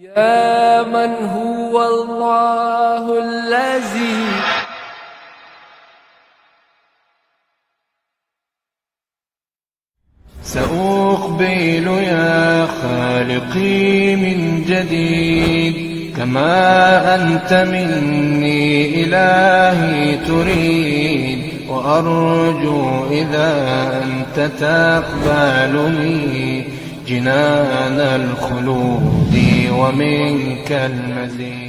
يا من هو الله الذي سأقبل يا خالقي من جديد كما أنت مني إلهي تريد وأرجو إذا أنت تقبلني جنان الخلود ومنك المزيد.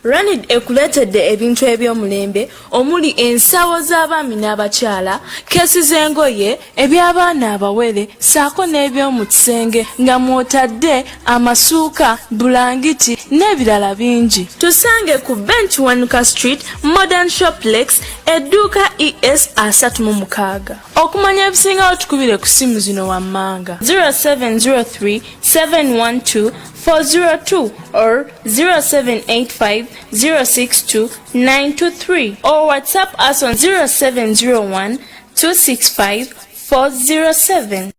Ranid ekuletedde ebintu eby'omulembe omuli ensawo z'abaami n'abakyala, keesi z'engoye, eby'abaana abawere, saako n'eby'omu kisenge nga mw'otadde amasuuka, bulangiti n'ebirala bingi. Tusange ku Bench 1 Street, Modern Shoplex, edduuka ES 36. Okumanya ebisingawo tukubire ku simu zino wammanga 0703 712 402 or 0785 062 923 or WhatsApp us on 0701 265 407.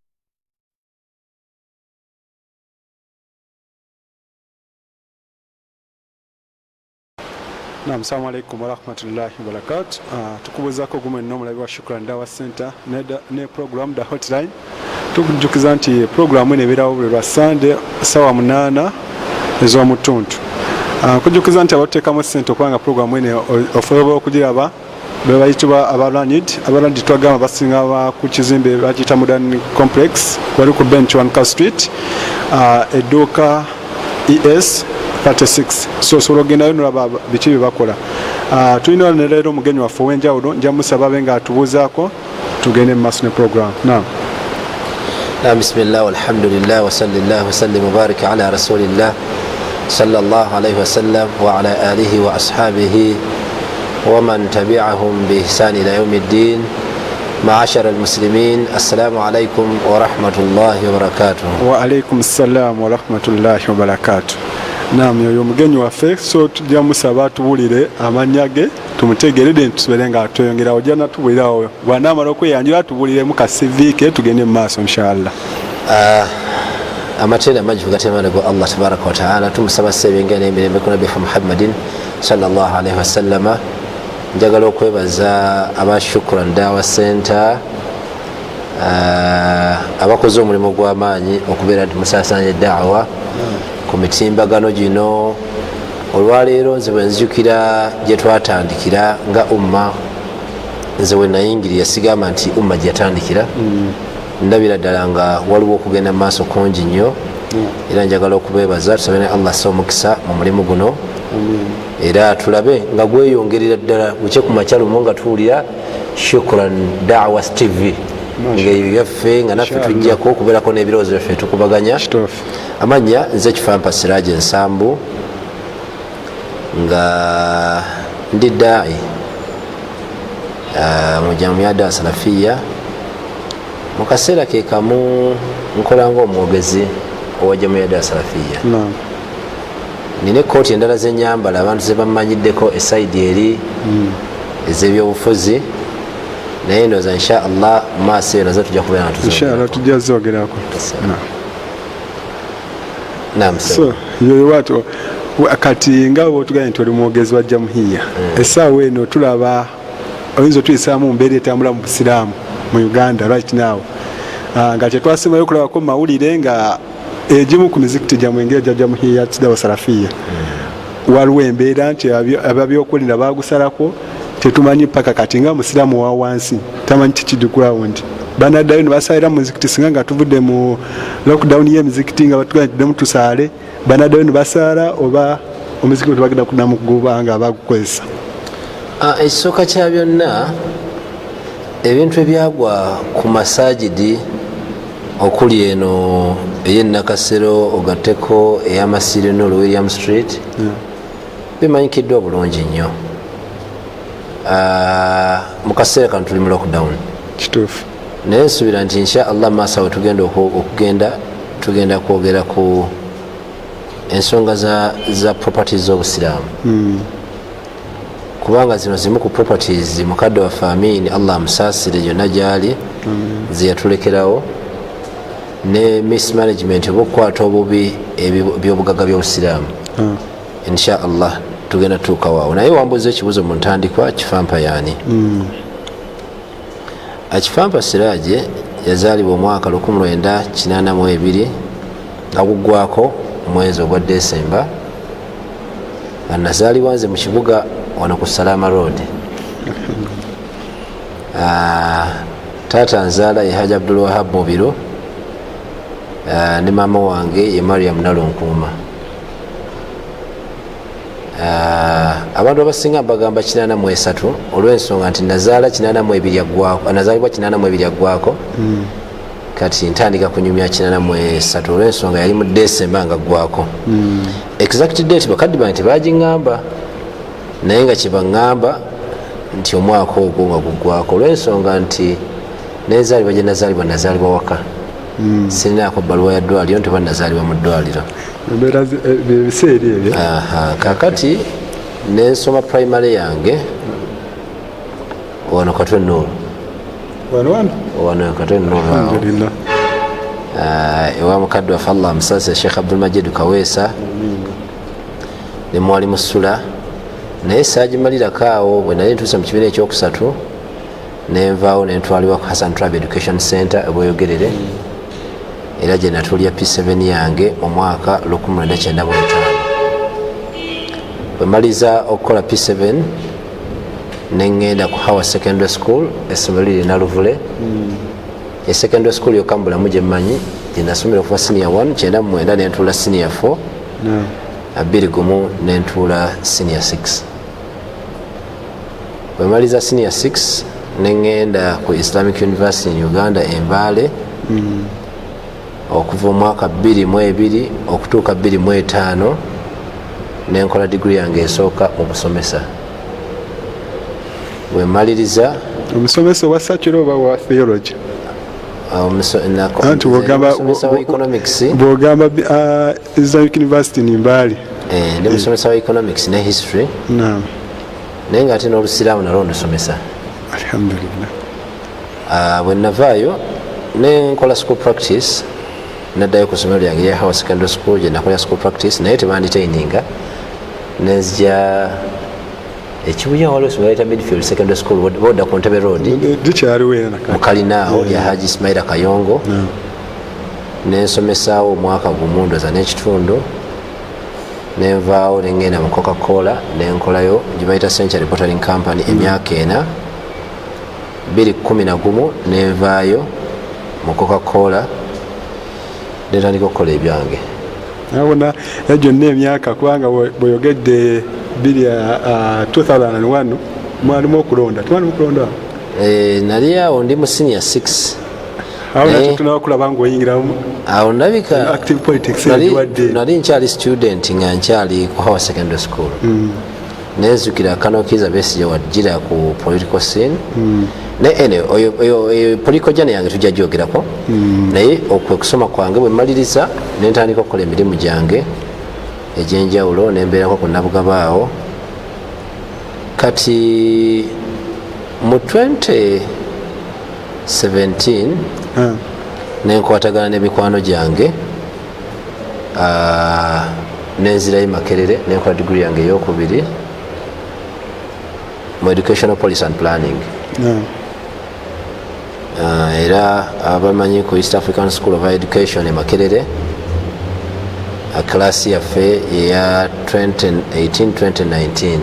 Naam, assalamu alaikum warahmatullahi wabarakatuh. Tukubuzako gumu nomulabi wa Shukran Dawa Center ne program da hotline. Tukujukiza nti program ene berawo buli lwa Sunday sawa 8 ez'omutuntu. Kujukiza nti abatekamu sente okwanga program ene ofooba okugiraba bebayitibwa abalanid twagamba basinga ku kizimbe bakiyita Modern Complex wali ku Bench 1 Street edduuka ES 36. So sorogenda nolaba biki bibakola. Tulina ne leero mugenyi waffe w'enjawulo nja musaba benga atubuuzaako tugende mu maaso ne program. Naam. بسم الله والحمد لله وصلى الله وسلم وبارك على رسول الله صلى الله عليه وسلم وعلى آله وأصحابه ومن تبعهم بإحسان إلى يوم الدين. معاشر المسلمين، السلام عليكم ورحمة الله وبركاته. وعليكم السلام ورحمة الله وبركاته. Naam, yoyo mugenyi waffe, so tujja musaba tuwulire amannya ge tumutegerede tusubire nga atweyongera ojana tuwulirawo bw'anaamala okweyanjula tuwuliremu ka CV ke tugende mu maaso inshallah. Amatenda majju gatemana go Allah tabaraka wa taala tumusaba sebenge n'emirembe ku Nabi Muhammadin sallallahu alaihi wasallama. Njagala okwebaza aba Shukran Dawa Center abakoze omulimu gw'amaanyi okubeera nti musaasaanya eddawa ku mitimbagano gino. Olwaleero nze bwe nzijukira gye twatandikira nga umma, nze we nayingirira sigamba nti umma gye yatandikira, ndabira ddala nga waliwo okugenda mu maaso kungi nnyo, era njagala okubeebaza tusabe ne Allah assa omukisa mu mulimu guno, era tulabe nga gweyongerera ddala bukye ku makya lumu nga tuwulira Shukran Dawa TV ng'eyo yaffe nga naffe tujjako okubeerako n'ebirowoozo byaffe tukubaganya. Amannya nze Kifampa Siraje Nsambu nga ndi daayi mu Jamia Dawa Salafiya. Mu kaseera ke kamu nkola ng'omwogezi owa Jamia Dawa Salafiya. Nina ekkooti endala ze nyambala abantu ze bamanyiddeko esayidi eri ez'ebyobufuzi, naye ndowooza insha Allah mu maaso eyo nazo tujja kubeera inshallah tujja zogerako. Naam. So yoyo watu kati nga bwotuganye nti oli mwogezi wa Jamuhiya, essaawa eno tulaba oyinza otuyisaamu mbeera etambula mu Busiraamu mu Uganda right now, nga tetwasimayo okulabako mu mawulire nga egimu ku mizikiti gyammwe engeri gya Jamuhiya Dawa Salafiya waliwo embeera nti ababyokulira bagusalako, tetumanyi paka kati nga Musiraamu wa wansi tamanyi kikidi ground. Banaddayo ne basalira mu muzikiti singa nga tuvudde mu lockdown y'emizikiti nga batuganye tuddemu tusaale, banaddayo ne basaala oba omuzikiti tebagenda kuddamu kuguba nga bagukozesa. Ekisooka kya byonna ebintu ebyagwa ku masajidi okuli eno ey'Enakasero ogatteko ey'Amasiro n'olu William Street bimanyikiddwa bulungi nnyo. Mu kaseera kano tuli mu lockdown. Kituufu. Naye nsuubira nti insha Allah maaso awo tugenda kwogera ku ensonga za properties z'Obusiraamu. Kubanga zino zimu ku properties mukadde waffe Amin Allah amusaasire yonna gy'ali ze yatulekerawo, ne mismanagement oba okukwata obubi ebyobugagga by'obusiraamu. Insha Allah tugenda tutuuka waawo, naye wambuza ekibuzo mu ntandikwa Kifampa yaani? Kifampa Siraaje yazaalibwa omwaka 1982 nga guggwako omwezi ogwa Desemba. Nazaalibwa nze mu kibuga wano ku Salama Road. Taata nzaala ye Haji Abdul Wahab Mubiro, ne maama wange ye Mariam Nalonkuuma. Abantu abasinga mbagamba 83 olw'ensonga nti nazaalibwa 82 yaggwako, kati ntandika kunyumya 83 olw'ensonga yali mu Desemba nga ggwako. Exact date bakadde bange tebagiŋŋamba, naye nga kyebaŋŋamba nti omwaka ogwo nga guggwako olw'ensonga nti nezaalibwa gye nazaalibwa waka. Sirinaako bbaluwa ya ddwaliro nti oba nazaalibwa mu ddwaliro. Ebiseera ebyo kakati nensoma primary yange wano Katwe Nuuru. Wano Katwe Nuuru ewa mukadde waffe Allah amusase Sheikh Abdul Majid Kaweesa ne Mwalimu Sula, naye saagimalirako awo. Bwe nali ntuuse mu kibiina ekyokusatu nenvaawo nentwalibwa ku Hassan Trabe Education Center Bweyogerere, era gye natuulya P7 yange mu mwaka 1995. Bwe maliza okukola P7 neŋŋenda ku Hawa Secondary School essomero liri Naluvule. Secondary school yokka mbulamu gye mmanyi gye nasomera okuva senior 1 99 nentuula senior 4 21 nentuula senior 6. Bwe maliza senior 6 neŋŋenda ku Islamic University in Uganda Embaale okuva omwaka 22 okutuuka 25 nenkola degree yange esooka mu busomesa. Bwe maliriza omusomesa wa secular oba wa theology? Anti bwogamba Islamic University Nimbaale ndi musomesa wa economics ne history, naye nga ate n'olusiraamu nalwo ndusomesa. Alhamdulillah. Bwe navaayo nenkola school practice, naddayo ku ssomero lyange lya Hawa Secondary School gye nakola school practice, naye tebanditaininga. Nenzija ekibuya waliwo essomero lyayita Midfield Secondary School bodda ku Ntebe Road mu Kalinaawo lya Haji Ismaila Kayongo. Nensomesaawo omwaka gumu ndoza n'ekitundu, nenvaawo nengenda mu Coca-Cola nenkolayo gye bayita Century Bottling Company emyaka 4. 2011 nenvaayo mu Coca-Cola netandika okukola ebyange. Nabona gyonna emyaka kubanga bweyogedde 2001 mwalimu okulonda. Twalimu okulonda? Nali awo ndi mu senior 6. Awo nakyo tunakulaba ng'oyingiramu awo ndabika active politics. Nali nkyali student nga nkyali ku Hawa Secondary School. Nenzukira Kanokiza Besigye wajjira ku political scene. Naye oyo political journey yange tujja gyogerako, naye okusoma kwange bwe mmaliriza nentandika okukola emirimu gyange egyenjawulo nembeerako ku Nabugabaawo. Kati mu 2017 nenkwatagana n'emikwano gyange nenzirayo Makerere nenkola degree yange ey'okubiri mu educational policy and planning. Era abamanyi ku East African School of Education e Makerere, klasi yaffe eya 2018-2019.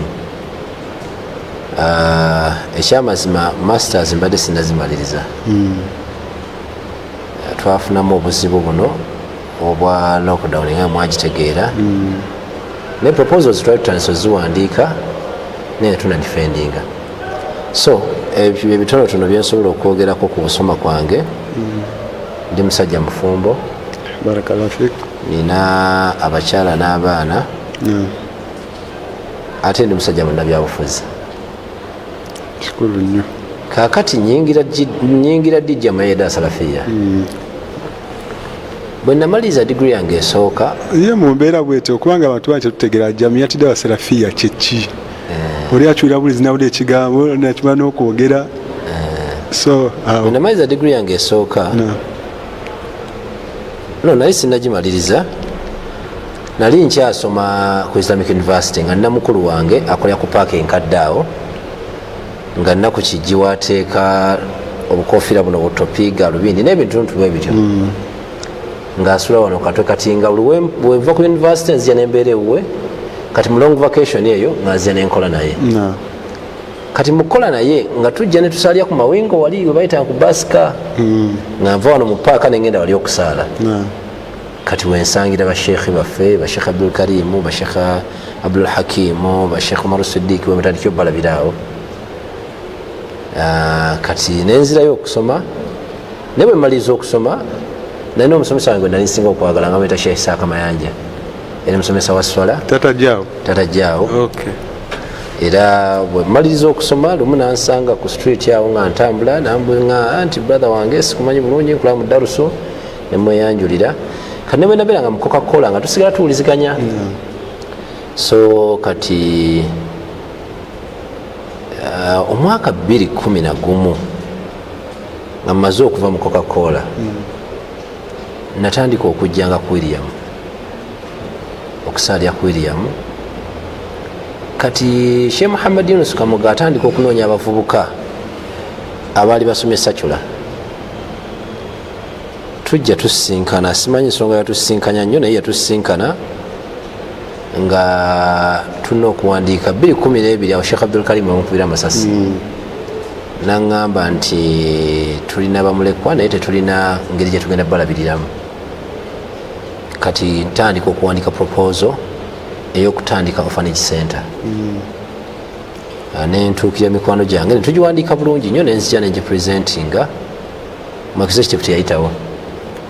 Ekyamazima masters mbadde sinnazimaliriza. Twafunamu obuzibu buno obwa lockdown nga mwagitegeera, ne proposals twali tutandise oziwandiika naye tunadifendinga. So ebitonotono byensobola okwogerako ku busoma kwange. Ndi musajja mufumbo, barakallahu fik, nina abakyala n'abaana, ate ndi musajja munnabyabufuzi. Kikulu nnyo. Kaakati nyingira dijja mayeda Salafiya. Bwe namaliriza degree yange esooka, ye mu mbeera bwetyo kubanga abantu bangi tutegeera Jamiyat Dawa Salafiya kyeki. Oli akyulira buli zinawulira ekigambo nakimala n'okwogera. So bwe namaliriza degree yange esooka no naye sinnagimaliriza nali nkyasoma ku Islamic University nga nina mukulu wange akolera ku paaka enkadde awo nga nnaku kijji wateeka obukofiira buno butopiga lubindi n'ebintu bwe bityo ng'asula wano katwe katinga bwenva ku university nzija nembeera ewuwe kati mu long vacation eyo nga nzija nenkola naye kati mukola naye nga tujja ne tusalya ku mawingo wali we bayita ku basika nga nva wano mu paaka nengenda wali okusaala kati wensangira bashekhi baffe bashekh Abdul Karimu bashekh Abdul Hakimu bashekh Umar Siddiq bwebatandikira obbalabiraawo kati nenzirayo okusoma ne bwe maliriza okusoma nalina omusomesa wange nali nsinga okwagala nga mwita Sheikh Isaaka Mayanja era musomesa wa swala tatajjaawo era bwe maliriza okusoma lumu nansanga ku street awo nga ntambula nambunga anti brother wange sikumanyi bulungi nkulaba mu daruso nemweyanjulira kati ne bwe nabeera nga mu Coca-Cola nga tusigala tuwuliziganya so kati omwaka 2011 nga mmaze okuva mu Coca-Cola natandika okujjanga ku William okusaalya ku William kati Sheikh Muhammad Yunus Kamuga atandika okunoonya abavubuka abaali basomye Sachula tujja tusinkana simanyi ensonga yatusinkanya nnyo naye yatusinkana nga tulina okuwandiika 2012 awo Sheikh Abdul Karim amukubira amasasi naŋŋamba nti tulina bamulekwa naye tetulina ngeri gye tugenda balabiriramu kati ntandika okuwandika proposal ey'okutandika orphanage center nentuukira mikwano gyange netugiwandiika bulungi nnyo nenzija nengipresentinga mu executive teyayitawo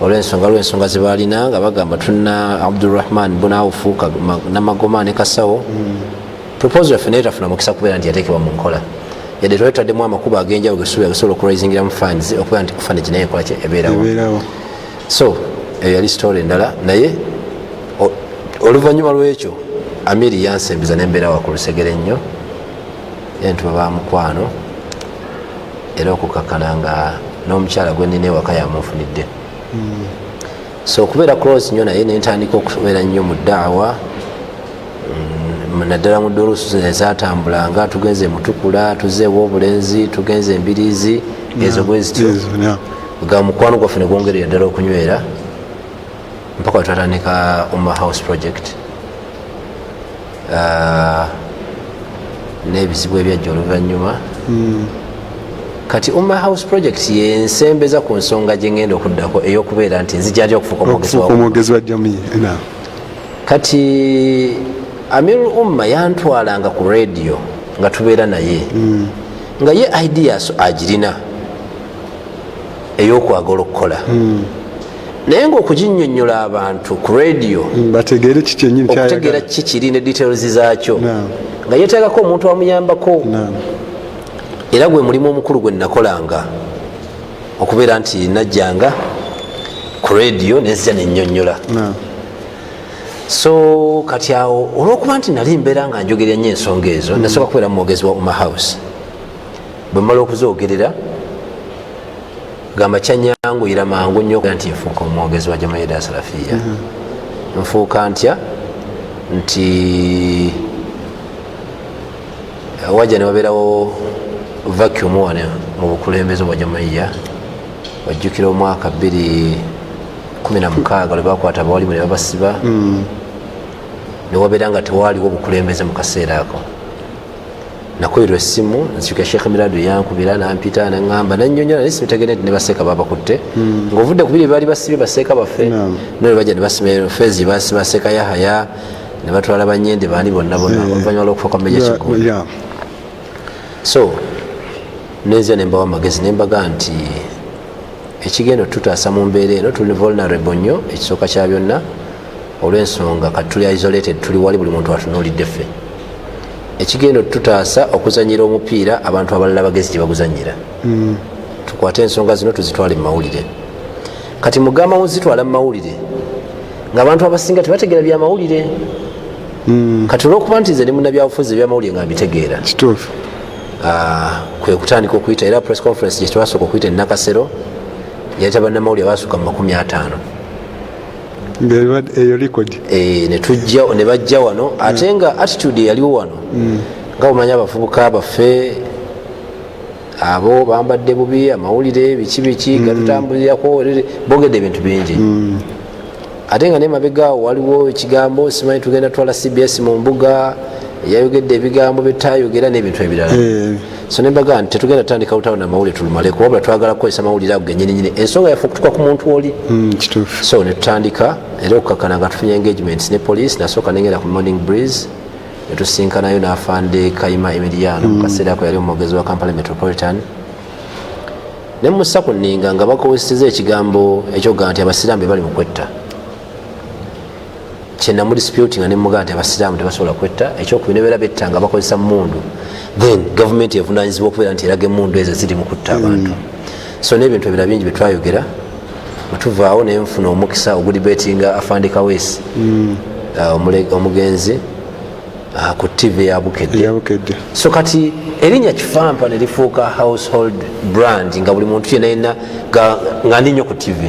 olw'ensonga zebalina nga bagamba tulina Abdurrahman Bunawufu Namagoma ne Kasawo proposal yaffe naye tafuna mukisa kubeera nti yateekebwa mu nkola yadde twetaddemu amakubo ag'enjawulo gesobola okuraisingiramu funds okubeera nti orphanage naye enkola kye ebeerawo so eyo yali story endala naye oluvannyuma lw'ekyo Amiri yansembiza nembeera wa ku Lusegere nnyo entuba ba mukwano era okukakana nga n'omukyala gwe nnina ewaka yamunfunidde so okubeera close nnyo naye nentandika okubeera nnyo mu ddaawa naddala mu dolusu ezatambulanga tugenze Mutukula tuzeewo obulenzi tugenze Embiriizi ezo bwe zityo ga mukwano gwaffe ne gwongerera ddala okunywera mpaka wetwatandika Ummah House project n'ebizibu ebyajja oluvannyuma kati Ummah House project yensembeza ku nsonga gye ngenda okuddako ey'okubeera nti nzija atya okufuuka omwogezi wa jamii kati Amirul Umma yantwalanga ku radio nga tubeera naye nga ye ideas agirina ey'okwagala okukola naye ngaokuginnyonnyola abantu ku radio okutegeera kikiri ne details zaakyo nga yeteekako omuntu amuyambako era gwe mulimu omukulu gwe nakolanga okubeera nti najjanga ku radio nenzija nennyonnyola so kati awo olwokuba nti nali mbeera nga njogerera nnyo ensonga ezo nasooka kubeera mu mwogezi wa Ummah House bwe mmala okuzoogerera gamba kyanyanguyira mangu nnyo nti nfuuka omwogezi wa Jamaiyya Salafiya nfuuka ntya nti wajja ne wabeerawo vacuum wane mu bukulembeze bwa Jamaiyya wajjukira omwaka 2016 lwe bakwata abawalimu ne babasiba ne wabeera nga tewaaliwo obukulembeze mu kaseera ako nakolerwa essimu nzijukira Sheikh Miradu yankubira nampita naŋŋamba nannyonnyola naye sibitegere nti ne baseeka babakutte ng'ovudde ku biri baali basibye baseeka baffe nole bajja ne basima Fezi basiba Seeka Yahaya ne batwala Banyende baani bonna oluvannyuma lw'okufa kwa Meja Kigulu so nenzija ne mbawa amagezi ne mbaga nti ekigendo tutaasa mu mbeera eno tuli vulnerable nnyo ekisooka kya byonna olw'ensonga kati tuli isolated tuli wali buli muntu atunuulidde ffe ekigendo tutaasa okuzanyira omupiira abantu abalala bagezi gye baguzanyira tukwate ensonga zino tuzitwale mu mawulire kati mugamba muzitwala mu mawulire ng'abantu abasinga tebategeera bya mawulire kati olw'okuba nti nze ne munnabyabufuzi ebyamawulire nga mbitegeera kwe kutandika okuyita era press conference gye twasooka okuyita e Nakasero yaleeta bannamawulire abaasukka mu 50 eyo record ne bajja wano ate nga attitude yaliwo wano nga omanyi abavubuka baffe abo bambadde bubi amawulire biki gatutambulirako bogedde ebintu bingi ate nga nemabegaawo waliwo ekigambo simanyi tugenda twala CBS mu mbuga yayogedde ebigambo betayogera n'ebintu ebirala so nembaga nti tetugenda tutandika lutawo namawulire tulumaleko wabula twagala kukozesa mawulire ago genyininyini ensonga yaffe okutuka ku muntu oli so netutandika era okukakana nga tufunye engagements ne police nasooka nengenda ku morning breeze netusinkanayo n'afande Kayima Emiliano mu kaseera ako yali omwogezi wa Kampala Metropolitan nemussa ku nninga nga bakozeseza ekigambo ekyogaa nti abasiraamu bali mu kwetta kyena mu dispute nga nemugaa nti abasiraamu tebasobola kwetta ekyokubiri nebeera betta nga bakozesa mundu then gavumenti evunanyizibwa okubeera nti eraga emundu ezo ziri mu kutta abantu so n'ebintu ebira bingi byetwayogera bwetuvaawo nenfuna omukisa ogudibetinga afande Kaweesi omugenzi ku TV ya Bukedde so kati erinnya Kifampa nelifuuka household brand nga buli muntu yenna nga ndi nnyo ku TV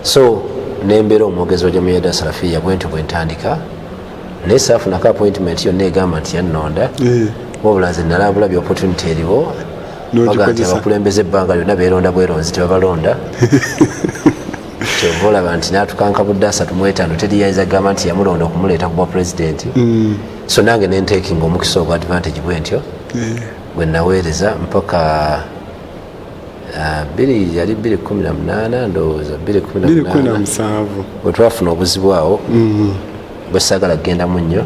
so nembeera omwogezi wa Jamia da Salafia bwentyo bwentandika naye saafunako appointment yonna egamba nti yannonda wabula nze nalabula bya opportunity eriwo baga nti abakulembeze ebbanga lyonna beeronda bweronzi tebabalonda kyova olaba nti natukanka budde 35 teriyinza gamba nti yamulonda okumuleeta kuba president so nange nentekinga omukisa ogwa advantage bwentyo bwe naweereza mpaka yali 2018 ndowooza 2017 bwe twafuna obuzibu awo bwe saagala kgendamu nnyo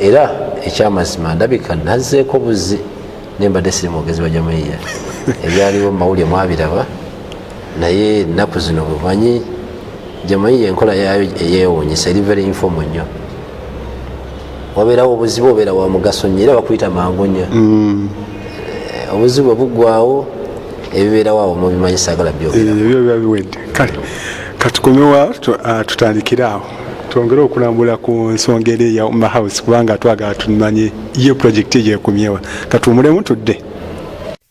era ekyamazima ndabika nazzeeko buzi nembadde siri mwogezi wa Jamaiya ebyaliwo mawulire mwabiraba naye ennaku zino bumanyi Jamaiya enkola yayo eyewuunyisa eri very informal nnyo wabeerawo obuzibu obeera wa mugaso nnyo era bakuyita mangu nnyo obuzibu bugwawo ebibeerawo awo mubimanyi saagala byobiwedde kale katukomewa tutandikire awo twongere okulambula ku nsonga eri ya Umma House kubanga twagala tumanye ye project yekumyewa katuwumulemu tudde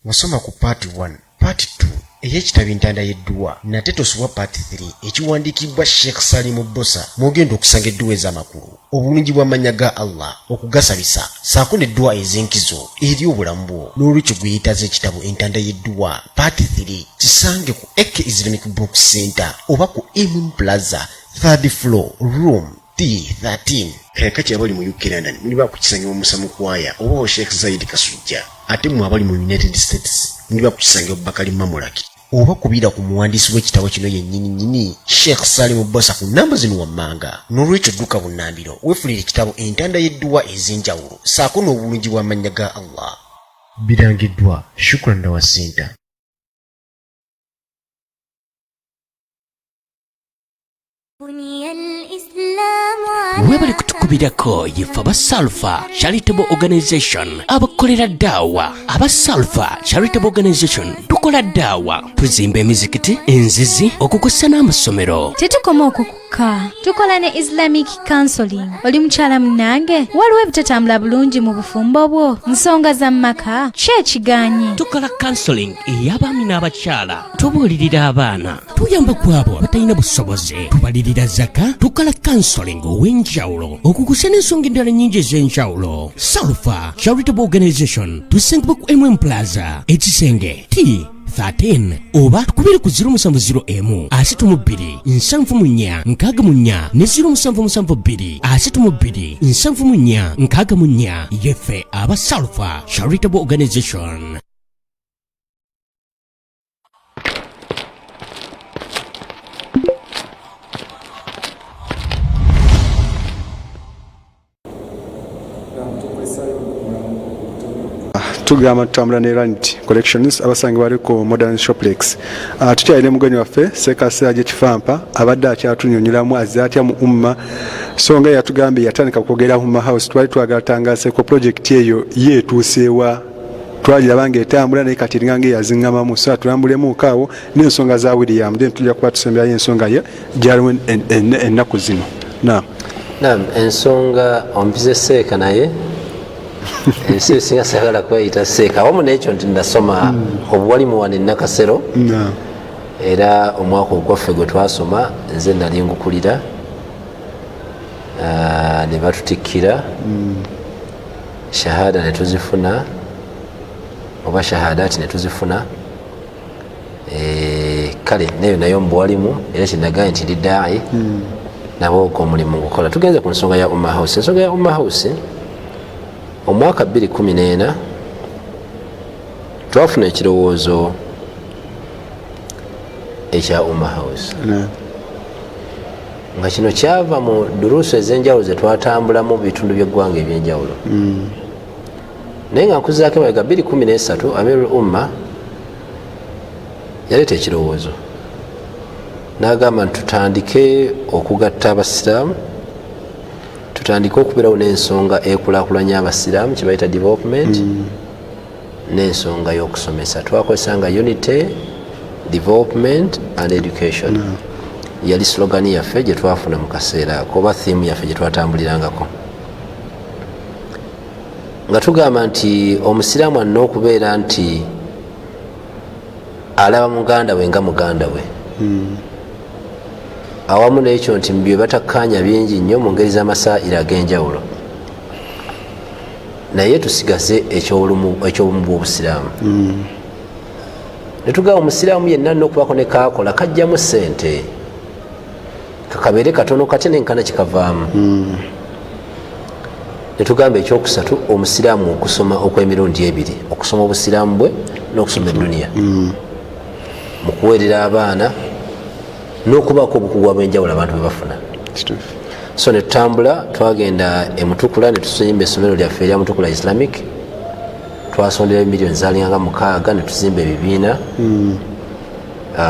wasoma ku part 1 part 2 ey'ekitabo entanda y'edduwa nate tosubwa part 3 ekiwandiikibwa Sheikh Salim Bosa mwogenda okusanga edduwa ez'amakulu obulungi bw'amannya ga Allah okugasabisa saako n'edduwa ez'enkizo eri obulamu bwo n'olwekyo gweyitaza ekitabo entanda y'edduwa part 3 kisange ku AK Islamic Book Center oba ku M Plaza 3rd floor room D13 kayakati abali mu UK London muli bakukisangira omusamu kwaya oba Sheikh Zaid Kasujja ate mu abali mu United States muli bakukisangira Bakali Mamulaki oba kubira ku muwandiisi w'ekitabo kino yennyini Sheikh Salim Bosa ku namba zino wammanga n'olwekyo dduka bunnambiro weefulira ekitabo entanda y'edduwa ez'enjawulo saako n'obulungi bw'amannya ga Allah birangiddwa Shukran Dawa Center. webali kutukubirako yefe aba Salfa Charitable Organization abakolera ddaawa aba Salfa Charitable Organization tukola ddaawa tuzimba emizikiti enzizi okukusa n'amasomero tetukoma okukuka tukola ne Islamic counseling oli mukyala munange waliwo ebitatambula bulungi mu bufumbo bwo nsonga za maka ki ekiganyi tukola counseling ey'abaami n'abakyala tubuulirira abaana tuyamba ku abo abatalina busobozi tubalirira zaka tukola counseling ow'enjawulo okukusa n'ensonga endala nnyingi ez'enjawulo Salfa Charitable Organization tusangibwa ku MM Plaza ekisenge T13 oba tukubire ku 070 82 74 64 ne 077 82 74 64 yefe aba Salfa Charitable Organization. tugamba tutambula ne Ranit Collections abasange bali ku Modern Shoplex. Tukyalire mugenyi waffe Sekasa Kifampa abadde akyatunyonyolamu azze atya mu Umma so nga yatugambye yatandika kwogera mu Umma House twali twagala tangaze ku project eyo yeetuuseewa twaliraba ng'etambula naye kati eringa ng'eyaziŋŋamamu so tulambulemu kaawo n'ensonga za William then tujja kuba tusemberayo ensonga ye gyaliwo ennaku zino. Naam, ensonga ompize Seeka naye ensi singa sagala kweyita Seeka wamu n'ekyo nti ndasoma obuwalimu wano e Nakasero era omwaka ogwaffe gwe twasoma nze nali ngukulira ne batutikkira shahada ne tuzifuna oba shahadati ne tuzifuna kale neyo nayo mbwalimu era kinagaye nti ndi daayi nabo ko omulimu gukola. Tugenze ku nsonga ya Umma House. Ensonga ya Umma House omwaka 2014 twafuna ekirowoozo ekya Umma House nga kino kyava mu durusu ez'enjawulo ze twatambulamu mu bitundu by'eggwanga ebyenjawulo. Naye nga nkuzaako emabega 2013 Amirul Umma yaleeta ekirowoozo n'agamba nti tutandike okugatta abasiraamu, tutandike okubeerawo n'ensonga ekulaakulanya abasiraamu kye bayita development n'ensonga y'okusomesa. Twakozesanga unity, development and education. Yali slogan yaffe gye twafuna mu kaseera ako oba theme yaffe gye twatambulirangako nga tugamba nti omusiraamu alina okubeera nti alaba muganda we nga muganda we, awamu n'ekyo nti mubyo batakkaanya bingi nnyo mu ngeri z'amasaira ag'enjawulo, naye tusigaze ekyobumu bw'obusiraamu. Ne tugamba omusiraamu yenna alina okubaako ne kaakola kajjamu ssente, kakabeere katono katya nenkana kikavaamu. Netugamba ekyokusatu omusiraamu okusoma okw'emirundi ebiri, okusoma obusiraamu bwe n'okusoma edduniya, mu kuweerera abaana n'okubaako obukugu ab'enjawulo abantu bwe bafuna. So ne tutambula twagenda emutukula ne tuzimba essomero lyaffe erya Mutukula Islamic, twasondera miliyoni zaalinganga 6 ne tuzimba ebibiina.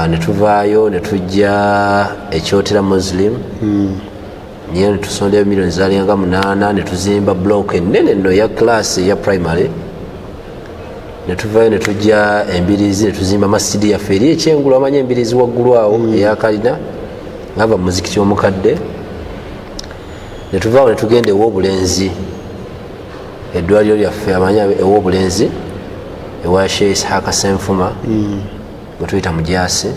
Ne tuvaayo ne tujja ekyotera Muslim niyo ne tusondera miliyoni zaalinganga 8 ne tuzimba block ennene nno ya class ya primary. Ne tuvaayo ne tujja Embirizi ne tuzimba masjidi yaffe eri ekyengulu, amanya Embirizi waggulu awo eya kalina ngava mu muzikiti omukadde. Ne tuvaawo ne tugenda ew'obulenzi, eddwaliro lyaffe amanya ew'obulenzi ewa Sheikh Ishaq Senfuma tuyita Mujaasi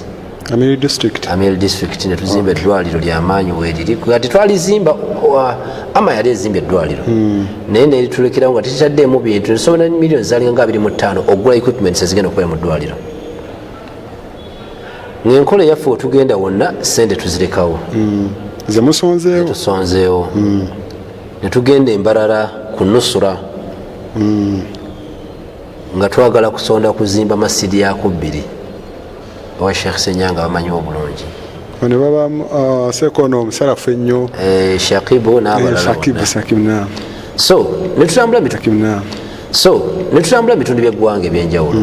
Amiri district. Ne tuzimba eddwaliro ly'amaanyi weeriri, kati twalizimba ama yali ezimba eddwaliro naye neritulekerawo nga tekitaddeemu bintu. Netusobola miliyoni zaalinganga 25 okugula equipment ezigenda okukola mu ddwaliro. Ng'enkola eyaffe otugenda wonna sente tuzirekawo, tusonzeewo. Ne tugenda Embarara ku Nusura nga twagala kusonda kuzimba masjidi ya 2 owa Sheikh Senyanga bamanyiwo obulungi. Ne baba sekono omusalafu ennyo Shakibu n'abalala. So ne tutambula bitundu by'eggwanga ebyenjawulo.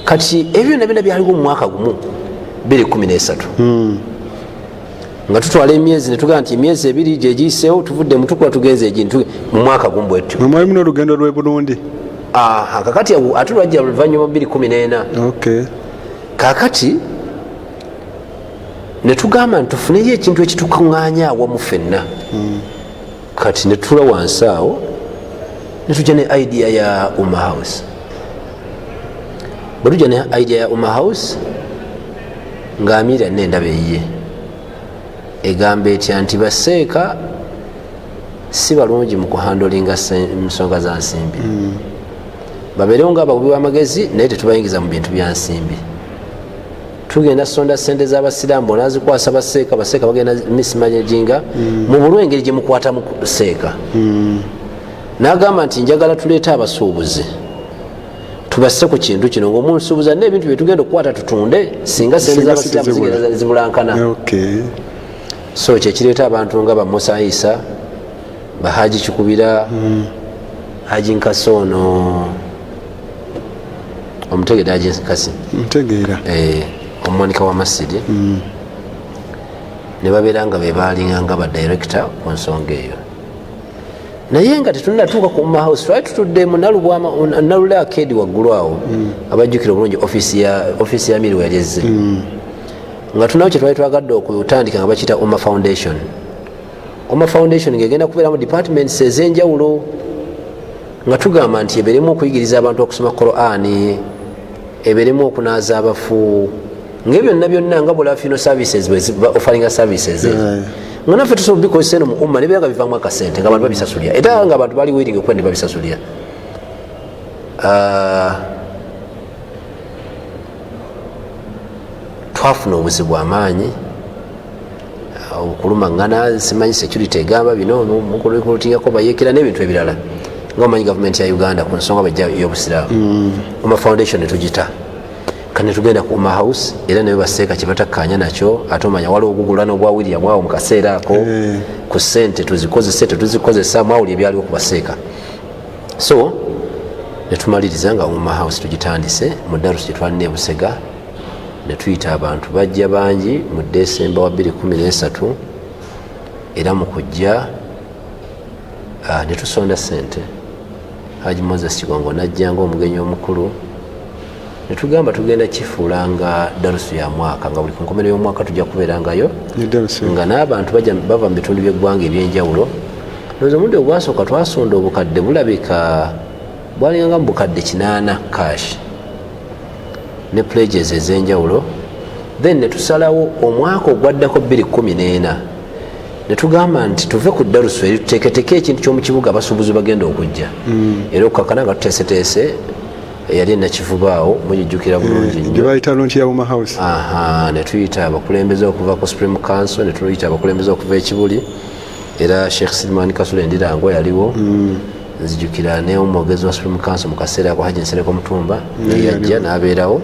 Kati ebyo byonna byaliwo mu mwaka gumu 2013 nga tutwala emyezi ne tugamba nti emyezi 2 gye giyiseewo tuvudde Mutukula tugenze egindi mu mwaka gumu bwetyo. Mwali muno olugendo lw'e Burundi? Kakati ate lwajja luvannyuma 2014. Kakati ne tugamba nti tufuneyo ekintu ekitukuŋŋaanya awamu ffenna. Kati ne tutula wansi awo ne tujja ne idea ya Umma House. Bwe tujja ne idea ya Umma House nga Amiri alina endaba eyiye egamba etya nti baseeka si balungi mu kuhandolinga ensonga za nsimbi. Babeerewo ng'abavubi b'amagezi naye tetubayingiza mu bintu bya nsimbi. Tugenda sonda ssente z'abasiraamu bona azikwasa baseeka bagenda mismanaging mu bulwa engeri gye mukwatamu seeka. N'agamba nti njagala tuleete abasuubuzi tubasse ku kintu kino ng'omusuubuzi alina ebintu bye tugenda okukwata tutunde singa ssente z'abasiraamu zigenda zibulankana. So kyekireeta abantu nga ba Musa Isa, ba Haji Kikubira, Haji Nkasi ono omutegedde Haji Nkasi omwanika wa masjidi ne babeera nga be baalinganga ba director ku nsonga eyo. Naye nga tetunnatuuka ku Umma House twali tutudde mu Nalule Arcade waggulu awo abajjukira obulungi office ya Amiri we yali ezze nga tunawo kye twali twagadde okutandika nga bakiyita Umma Foundation. Umma Foundation ng'egenda kubeeramu departments ez'enjawulo nga tugamba nti ebeeremu okuyigiriza abantu okusoma Qur'ani, ebeeremu okunaaza abafu, ngaebyonna byonna nga bulafino services offeringa services nga naffe tusobola bikozesa eno mu umma nebyanga bivaamu akasente nga abantu babisasulira era nga abantu bali willing okuba ne babisasulira. Twafuna obuzibu amaanyi okulumangana, simanyi security egamba bino mukulutingako bayekera n'ebintu ebirala nga omanyi gavumenti ya Uganda ku nsonga bajja y'obusiraamu Umma Foundation netugita kane tugenda ku Umma House era naye baseeka kye batakkanya nakyo ate omanya waliwo ogugulano bwa William awo mu kaseera ako ku ssente tuzikozesa mwawuli ebyaliwo kubaseeka. So netumaliriza nga Umma House tugitandise mu Darusu gye twalina e Busega ne tuyita abantu bajja bangi mu Desemba wa 2013 era mu kujja ne tusonda ssente. Haji Moses Kigongo najja ng'omugenyi omukulu ne tugamba tugenda kifuula nga Darusu ya mwaka nga buli ku nkomerero y'omwaka tujja kubeerangayo nga n'abantu bava mu bitundu by'eggwanga eby'enjawulo. Ndowooza omulundi ogwasooka twasonda obukadde bulabika bwalinga mu bukadde 8 cash ne pledges ez'enjawulo. Then ne tusalawo omwaka ogwaddako 2014 ne tugamba nti tuve ku Darusu eri tuteeketeke ekintu ky'omu kibuga abasuubuzi bagenda okujja era okukakana nga tuteeseteese yali nakivubaawo mujijjukira bulungi nnyo bayita lunti ya Umma House. Ne tuyita abakulembeze okuva ku Supreme Council, ne tuyita abakulembeze okuva ekibuli era Sheikh Silman Kasule Ndirango yaliwo nzijukira ne omwogezi wa Supreme Council mu kaseera ako Haji Nsereko Mutumba yajja n'abeerawo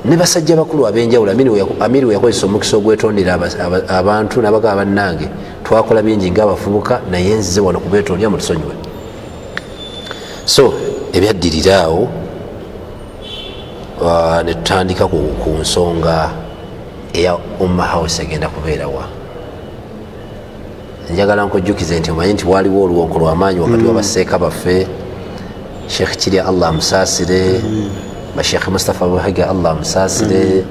ne basajja bakulu ab'enjawulo. Amiri we yakozesa omukisa ogwetondera abantu n'abagaba bannange twakola bingi ng'abafubuka naye nzize wano kubeetondera mutusonyiwe. So ebyaddirira awo ne tutandika ku nsonga eya Umma House egenda kubeerawa. Njagala nkujjukize nti omanyi nti waliwo oluwonko lw'amaanyi wakati w'abaseeka baffe Sheikh Kirya Allah amusaasire, Sheikh Mustafa Buhaga Allah amusaasire,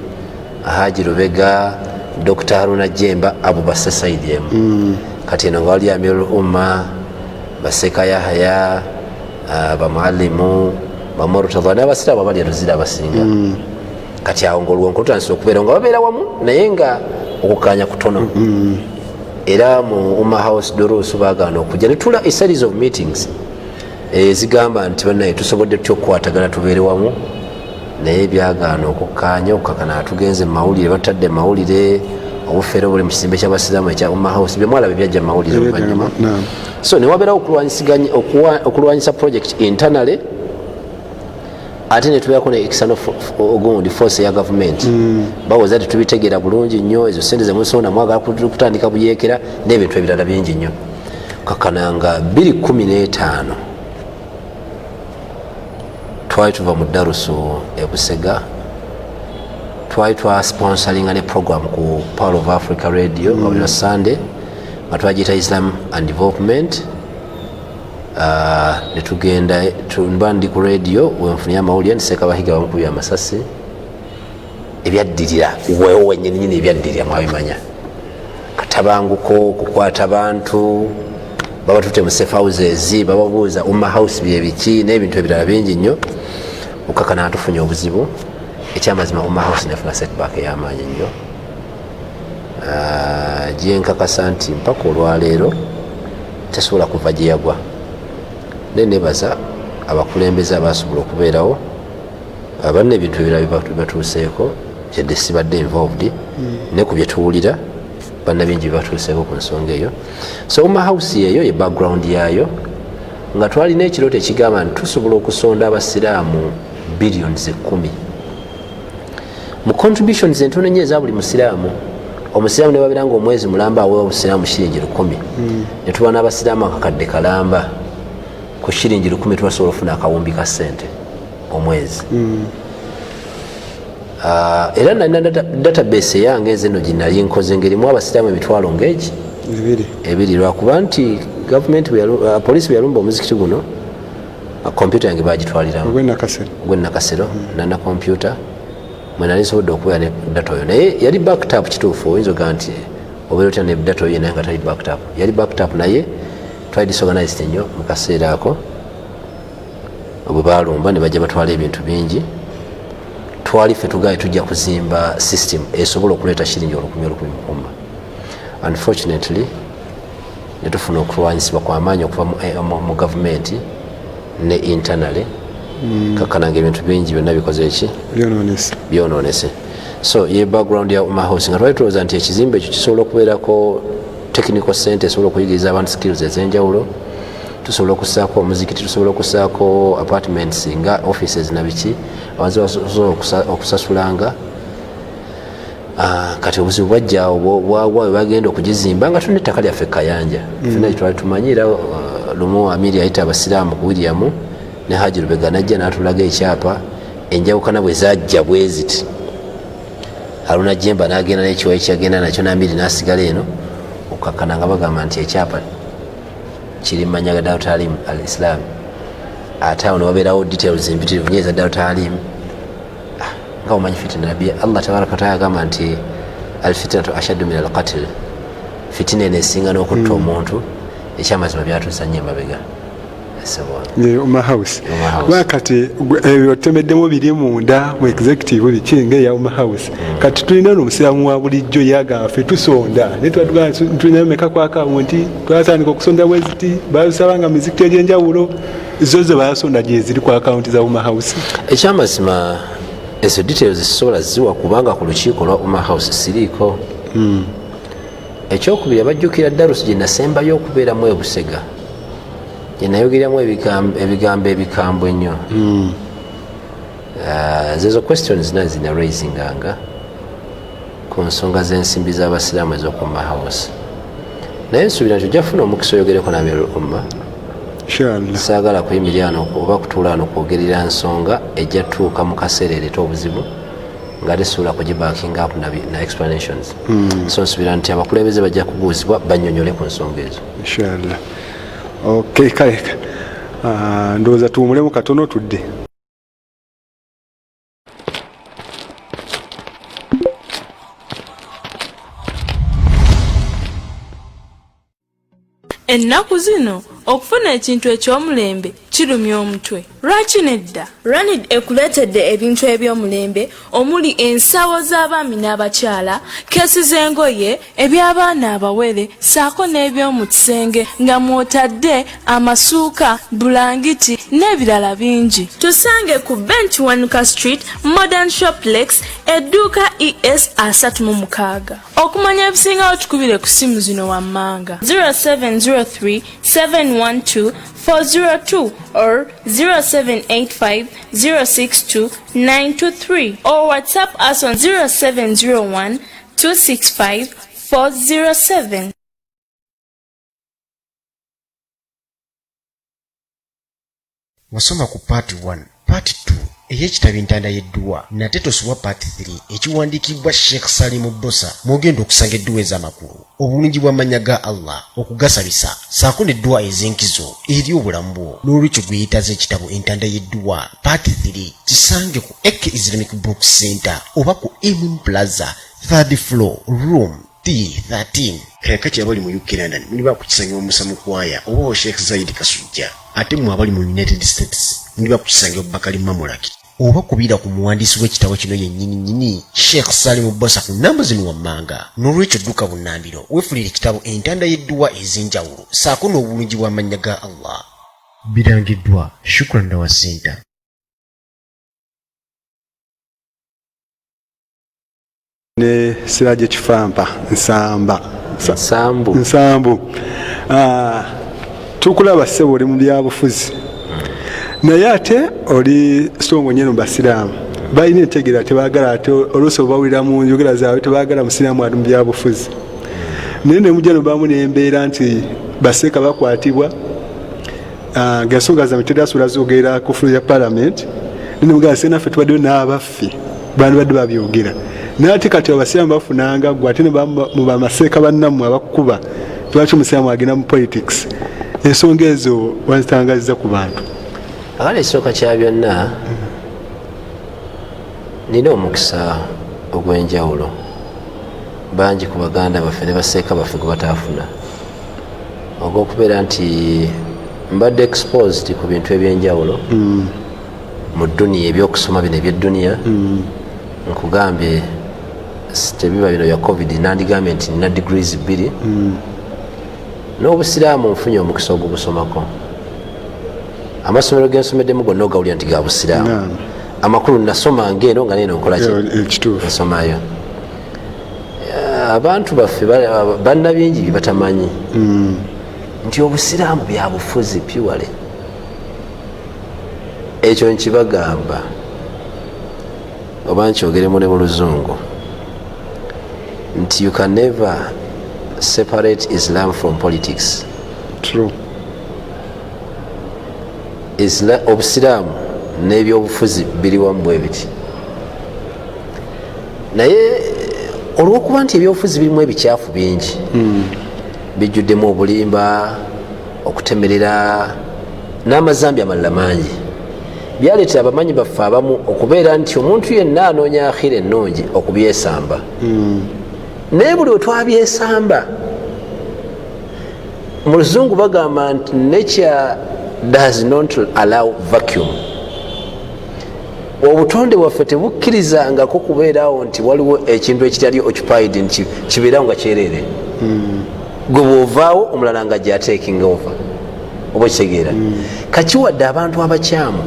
Haji Rubega, Dr. Haruna Jemba Abu Basse Saidi emu kati eno nga wali Amirul Umma, Baseeka Yahaya, bamuallimu bamurutadha n'abasiraamu abali eruzira abasinga kati awo ng'oluwonko lutandise okubeera nga babeera wamu naye nga okukkaanya kutono. Era mu Umma House Darusu baagaana okujja ne tula a series of meetings ezigamba nti bannaye tusobodde tutya okukwatagana tubeere wamu naye byagaana okukkaanya okukakana tugenze mu mawulire batadde mawulire obufeero buli mu kisimbe ky'abasiraamu ekya Umma House byemwalaba byajja mu mawulire oluvannyuma. So ne wabeerawo okulwanyisa project internally ate ne tubeerako ne external ogundi force ya gavumenti bawoza tetubitegeera bulungi nnyo ezo sente zemusonda mwagala kutandika buyeekera n'ebintu ebirala bingi nnyo. Kakananga 2015 twali tuva mu Darusu e Busega twali twasponsoringa ne program ku Power of Africa Radio nga buli Sunday nga twagiyita Islam and Development. Ne tugenda mba ndi ku radio wenfunye amawulire Nseeka Bahiga bamukubye amasasi ebyaddirira weewo wennyini ebyaddirira mwabimanya katabanguko kukwata abantu baba tute mu safe houses bababuuza Umma House byebiki n'ebintu ebirala bingi nnyo okakana atufunye obuzibu ekyamazima Umma House nefuna setback ey'amaanyi nnyo. Gyenkakasa nti mpaka olwaleero tesobola kuva gye yagwa. Nenebaza abakulembeze abasobola okubeerawo abanna ebintu ebirala bibatuuseeko kyedde sibadde involved ne ku bye tuwulira banna bingi bibatuuseeko ku nsonga eyo. So Umma House yeeyo ye background yaayo nga twalina ekirooto ekigamba nti tusobola okusonda abasiraamu billions 10 mu contributions entono nnyo eza buli musiraamu. Omusiraamu ne babeera nga omwezi mulamba aweewa obusiraamu shilingi 1000 ne tuba n'abasiraamu akakadde kalamba ku shilingi 1000 tubasobola okufuna akawumbi ka ssente omwezi. Era nalina database eyange enzeno gye nali nkoze ngerimu abasiraamu emitwalo ng'egi ebiri lwakuba nti gavumenti poliisi bwe yalumba omuzikiti guno kompyuta yange bagitwaliramu gwenakasero nana kompyuta mwe nali nsobodde okubeera ne data oyo naye yali backtap kituufu oyinza ogaa nti obeera otya ne data oyo naye nga tali backtap yali backtap naye twali disorganized nnyo mu kaseera ako bwe balumba ne bajja batwala ebintu bingi twali ffe tugaye tujja kuzimba system esobola okuleeta shiringi olukumi mukumba. Unfortunately netufuna okulwanyisibwa kw'amaanyi okuva mu gavumenti ne internally kakananga ebintu bingi byonna bikoze eki byonoonese. So ye background ya Umma House nga twali tulowooza nti ekizimbe ekyo kisobola okubeerako technical center esobola okuyigiriza abantu skills ez'enjawulo, tusobola okussaako omuzikiti, tusobola okussaako apartments nga offices na biki abantu basobola okusasulanga. Kati obuzibu bwajjaawo bwagwa bagenda okugizimba nga tulina ettaka lyaffe Kayanja. Ffenna twali tumanyira lumu Amiri yayita abasiraamu ku William ne Haji Lubega najja n'atulaga ekyapa enjawukana bwe zajja bwe ziti. Haruna Jemba n'agenda n'ekiwayi kyagenda nakyo n'Amiri n'asigala eno okkakkana nga bagamba nti ekyapa kiri mu mannya ga Dr. Halim al-Islam. Ate awo ne wabeerawo details empitirivu nnyo eza Dr. Halim. Nga omanyi fitina nabbi Allah tabaraka wa taala agamba nti alfitnatu ashaddu min alqatl, fitina eno esinga n'okutta omuntu. Ekyamazima byatuusa nnyo emabega. Umma House wakati ebyo temeddemu biri munda mu executive biki ng'eya Umma House. Kati tulina n'omusiramu wa bulijjo yagamba ffe tusonda naye tulina meka ku akawunti twatandika okusonda bweziti balusabanga mizikiti egy'enjawulo zo ze basonda gye ziri ku akawunti za Umma House. Ekyamazima ezo details zisobola ziwa kubanga ku lukiiko lwa Umma House siriiko. Ekyokubiri abajjukira Darusi gye nasembayo okubeeramu e Busega gye nayogeramu ebigambo ebikambwe ennyo. Zezo questions nazo zina raisinganga ku nsonga z'ensimbi z'abasiraamu ez'oku Umma House. Naye nsuubira nti ojja kufuna omukisa oyogereko n'Amirul Umma. Saagala kuyimirira oba kutuula wano okwogerera nsonga ejja tuuka mu kaseera ereeta obuzibu nga tesuula kugibacking up na explanations. So nsuubira nti abakulembeze bajja kubuuzibwa bannyonnyole ku nsonga ezo. Inshallah. Okay, kale ndowooza tuwumulemu katono tudde. Ennaku zino okufuna ekintu eky'omulembe kirumya omutwe. Lwaki nedda? Ranid ekuleetedde ebintu eby'omulembe omuli ensawo z'abaami n'abakyala, keesi z'engoye, eby'abaana abawere saako n'eby'omu kisenge nga mw'otadde amasuuka, bulangiti n'ebirala bingi. Tusange ku Bench Wanuka Street, Modern Shoplex, edduuka ES 36. Okumanya ebisingawo tukubire ku simu zino wammanga 0703 712 402 or 0785 062 923 or WhatsApp us on 0701 265 407. wasoma ku part 1 part 2 ey'ekitabo entanda y'edduwa nate tosubwa part 3 ekiwandiikibwa Sheikh Salimu Bbosa mwogenda okusanga edduwa ez'amakulu, obulungi bw'amannya ga Allah, okugasabisa saako n'edduwa ez'enkizo eri obulamu bwo. N'olwekyo gweyitaza ekitabo entanda y'edduwa part 3 kisange ku Ek Islamic Book Center oba ku Emin Plaza 3rd floor room T13. Kakati abali mu UK London muli bakukisangira omusa mu kwaya oba Sheikh Zaid Kasujja, ate mu abali mu United States muli bakukisangira Bakali Mamulaki oba kubira ku muwandiisi w'ekitabo kino yennyini Sheikh Salimu Bbosa ku namba zino wammanga. N'olwekyo dduka bunnambiro weefulire ekitabo entanda y'edduwa ez'enjawulo saako n'obulungi bw'amannya ga Allah. Birangiddwa Shukran Dawa Center. Ne Siraje Kifampa nsambu tukulaba ssebo oli mu byabufuzi naye ate oli songo nyeno basiraamu balina entegera tebaagala ate oluusi obawulira mu njogera zaabwe tebaagala musiraamu ali mu byabufuzi. Naye ne mujja no bamu n'embeera nti baseeka bakwatibwa ng'ensonga zammwe tedasula zoogera ku fulu ya palamenti ne mugala senaffe tubaddeyo n'abaffe bandibadde babyogera. Naye ate kati abasiraamu bafunanga gwe ate ne mu bamaseeka bannammwe abakuba lwaki omusiraamu agenda mu politics. Ensonga ezo wanzitangaziza ku bantu. Akale ekisooka kya byonna nina omukisa ogw'enjawulo bangi ku baganda baffe ne baseeka baffe gwe bataafuna ogw'okubeera nti mbadde exposed ku bintu eby'enjawulo mu dduniya, ebyokusoma bino eby'edduniya nkugambye tebiba bino bya covid nandigambye nti nina degrees 2 n'obusiraamu nfunye omukisa ogubusomako amasomero gensomeddemu gonna ogawulira nti ga busiraamu amakulu nasoma ngeno nga neno nkolaki nsomayo abantu baffe bannabingi bibatamanyi nti obusiraamu byabufuzi piwale ekyo nkibagamba oba nkyogeremu ne mu luzungu nti you can never separate Islam from politics. True. Obusiraamu n'ebyobufuzi biri wamu bwe biti naye olw'okuba nti ebyobufuzi birimu ebikyafu bingi bijjuddemu obulimba okutemerera n'amazambi amalala mangi byaleetera abamanyi baffe abamu okubeera nti omuntu yenna anoonya akhira ennungi okubyesamba naye buli we twabyesamba mu luzungu bagamba nti nature does not allow vacuum. Obutonde bwaffe tebukkirizangako kubeerawo nti waliwo ekintu ekitali occupied nti kibeerawo nga kyerere gwe bwovaawo omulala nga gyateking over oba kitegeera kakiwadde abantu abakyamu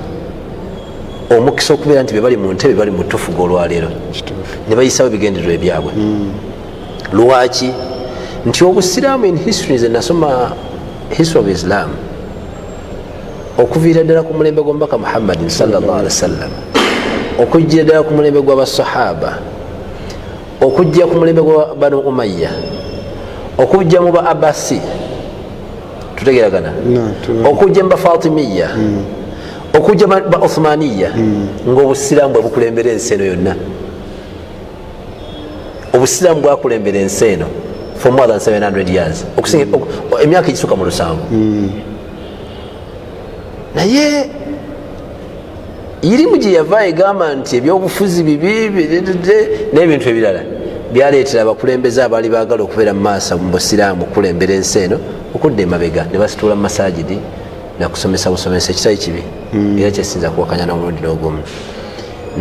omukisa okubeera nti bebali mu ntebe bali mu tufuga olwaleero ne bayisawo ebigendererwa ebyabwe lwaki nti obusiraamu in history nze nasoma history of Islam okuviira ddala ku mulembe gw'omubaka Muhammadin sallallahu alaihi wasallam okujja ddala ku mulembe gw'abasahaba okujja ku mulembe gwa Banu Umayya okujja mu ba Abbasi tutegeragana okujja mu ba Fatimiyya okujja mu ba Uthmaniyya ng'obusiraamu bwe bukulembera ensi eno yonna obusiraamu bwakulembera ensi eno for more than 700 years emyaka egisuka mu 7 naye irimu gye yava egamba nti ebyobufuzi bibi n'ebintu ebirala byaleetera abakulembeze abaali baagala okubeera mu maaso mu busiraamu okulembera ensi eno okudda emabega ne basitula mu masajidi nakusomesa busomesa ekitali kibi era kyesinza kuwakanya n'omulundi n'ogumu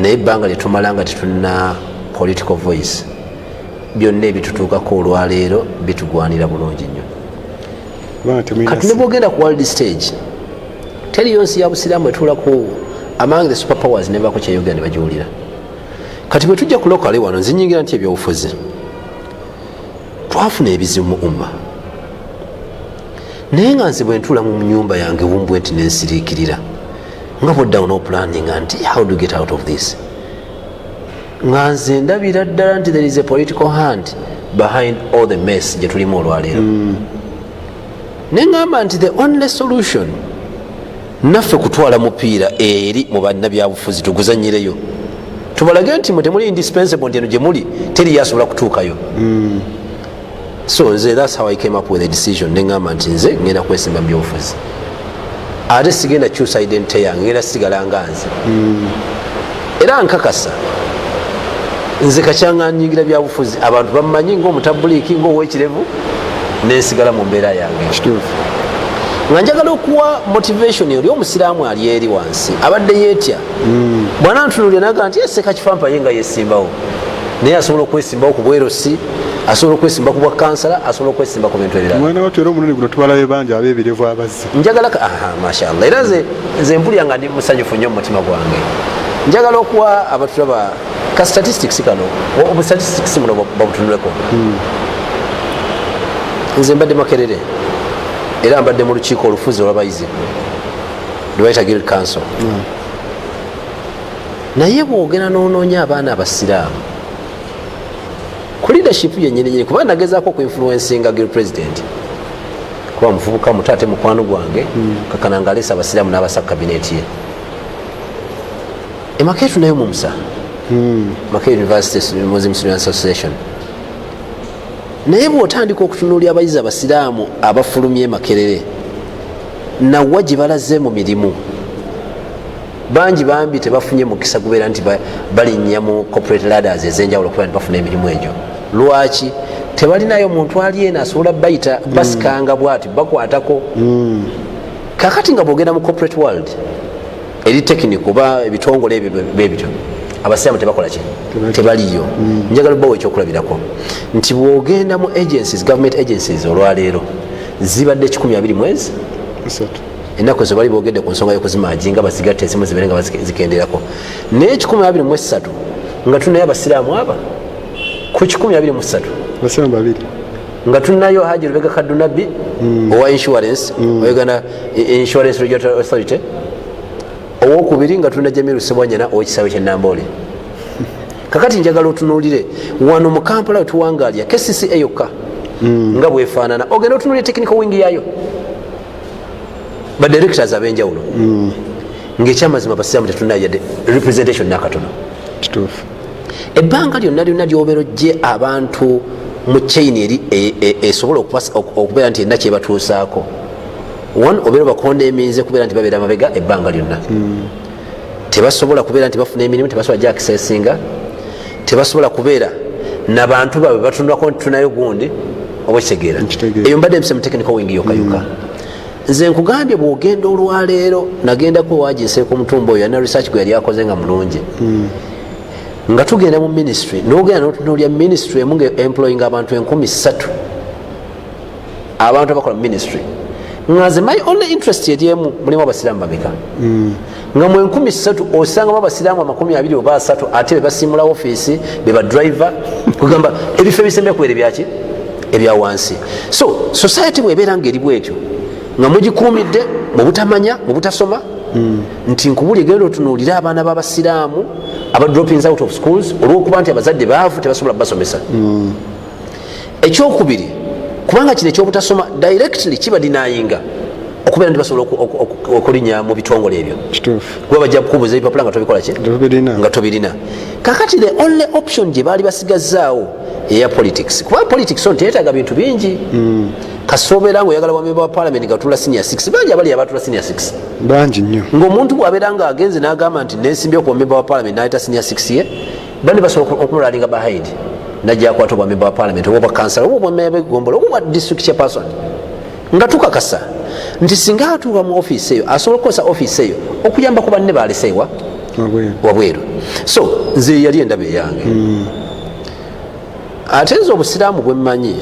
naye ebbanga lyetumala nga tetulina political voice byonna ebitutuukako olwaleero bitugwanira bulungi nnyo kati ne bwogenda ku world stage teriyo nsi ya busiraamu etuulako among the superpowers nebako kyeyogera ne bagiwulira kati bwe tujja ku lokale wano nzinyingira nti ebyobufuzi twafuna ebizibu mu umma naye nga nze bwe ntuula mu nyumba yange bumbwe nti nensiriikirira nga boddawo n'opulaninga nti how do get out of this nga nze ndabira ddala nti there is a political hand behind all the mess gye tulimu olwaleero naye ngamba nti the only solution naffe kutwala mupiira eri mu bannabyabufuzi tuguzanyireyo tubalage nti mwe temuli indispensable nti eno gye muli teri yasobola kutuukayo so nze that's how I came up with a decision neŋŋamba nti nze ngenda kwesimba mu byobufuzi ate sigenda kyusa identity yange ngenda sigala nga nze era nkakasa nze kakyaŋŋanyigira byabufuzi abantu bamumanyi ng'omutabuliiki ng'owekirevu nensigala mu mbeera yange nga njagala okuwa motivation oli omusiraamu ali eri wansi abadde yeetya bwana ntunulira naga nti ese kakifampa ye nga yesimbawo naye asobola okwesimbawo ku bwerosi asobola okwesimba ku bwa kansala asobola okwesimba ku bintu ebirala mwana wattu era omunene guno tubalabe bangi abeebirevu abazzi njagala mashallah era nze mpulira nga ndi musanyufu nnyo mu mutima gwange njagala okuwa abatulaba ka statistics kano obu statistics muno babutunuleko nze mbadde Makerere era mbadde mu lukiiko olufuzi olw'abayizi lwebayita Guild Council naye bwogera n'onoonya abaana abasiraamu ku leadership yennyini kuba nagezaako okuinfluencinga Guild President kuba mufubuka mutate mukwano gwange kakana nga aleesa abasiraamu n'abasa kabineeti ye emakeetu nayo mumusa Makerere University Muslim Students Association naye bw'otandika okutunuulya abayizi abasiraamu abafulumye Makerere nawa gye balaze mu mirimu bangi bambi tebafunye mukisa gubeera nti balinnya mu corporate ladders ez'enjawulo okubeera nti bafuna emirimu egyo lwaki tebalinayo muntu ali eno asobola bayita basikanga bwati bakwatako kakati nga bwogenda mu corporate world eri technical oba ebitongole ebyo bebityo abasiraamu tebakola ki tebaliyo. Njagala bawo ekyokulabirako nti bwogenda mu agencies, government agencies olwaleero zibadde 12 mwezi ennaku ezo bali boogedde ku nsonga y'okuzimajinga bazigatta esimu zibeere nga bazikenderako naye 13 nga tunayo abasiraamu aba ku 13 basiraamu babiri nga tunayo Haji Lubega Kadunabbi owa insurance Uganda Insurance Regulatory Authority, owokubiri nga tuna Jamiru Sebwanyana owekisaawe kye Namboole. Kakati njagala otunuulire wano mu Kampala wetuwangalya KCCA yokka nga bwefaanana, ogenda otunuulire technical wing yayo badirectors ab'enjawulo ng'ekyamazima basiraamu tetunayo yadde representation nakatono. kituufu. Ebbanga lyonna lyonna ly'obeera ojje abantu mu chain eri esobola okubeera nti enna kyebatuusaako one obeera bakonda eminze kubeera nti babeera mabega ebbanga lyonna tebasobola kubeera nti bafuna emirimu, tebasobola jakisesinga, tebasobola kubeera nabantu baabwe batunulako nti tunayo gundi oba kitegeera. Eyo mbadde mpise mu technical wing yokayuka. Nze nkugambye bw'ogenda olwaleero nagendako wagiseeko omutumba oyo alina research gwe yali akoze nga mulungi nga tugenda mu ministry n'ogenda n'otunuulya ministry emu nga-employing abantu 3,000 abantu abakola mu ministry nga nze my only interest eryemu mulimu abasiraamu babika nga mu 3,000 osangamu abasiraamu 20 oba 30 ate be basiimula ofiisi be badriver kugamba ebifo ebisembe kubeera ebyaki ebyawansi. So society bwebeera ngaeri bwetyo nga mugikuumidde mu butamanya mu butasoma nti nkubuli genda otunuulire abaana b'abasiraamu aba droppings out of schools olw'okuba nti abazadde baavu tebasobola basomesa. Ekyokubiri kubanga kino ekyobutasoma directly kiba dinayinga okubeera nti basobola okulinya mu bitongole ebyo kuba bajja kukubuuza ebipapula nga tobikola ki nga tobirina. Kakati the only option gye baali basigazaawo eya politics, kuba politics on teetaaga bintu bingi kasobeera ngaoyagala bwamemba wa parliament gatula senior 6 bangi abali abatula senior 6 bangi nnyo ng'omuntu bw'abeera nga agenze n'agamba nti nesimbye ku bwamemba wa parliament n'ayita senior 6 ye bandi basobola okumulalinga behind najja akwata obwamemba wa parliament oba obwa kansala oba obwamemba b'eggombolo oba obwa district chairperson nga tukakasa nti singa atuuka mu ofiisi eyo asobola okukozesa ofiisi eyo okuyamba ku banne baleseewa wabweru. So nze yali endaba eyange ate nze obusiraamu bwe mmanyi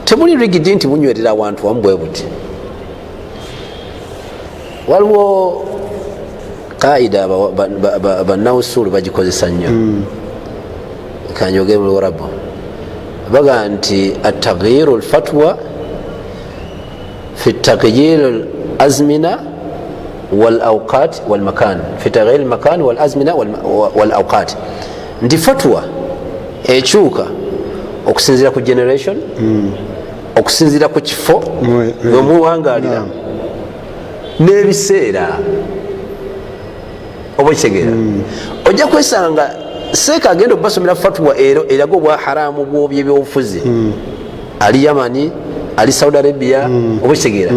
tebuli rigidi nti bunywerera awantu wamu bwe buti. Waliwo kaida bannawusulu bagikozesa nnyo kanyoge mu Luwarabu baga nti atagyiru lfatwa fi tagyiru lazmina walawqat walmakan fi tagyiru lmakan walazmina walawqat nti fatwa ekyuka okusinzira ku generation okusinzira ku kifo wemuwangalira n'ebiseera oba kitegeera ojja kwesanga seeka agenda okubasomera fatwa ero eraga obwa haramu bw'ebyobufuzi ali Yamani ali Saudi Arabia oba kitegeera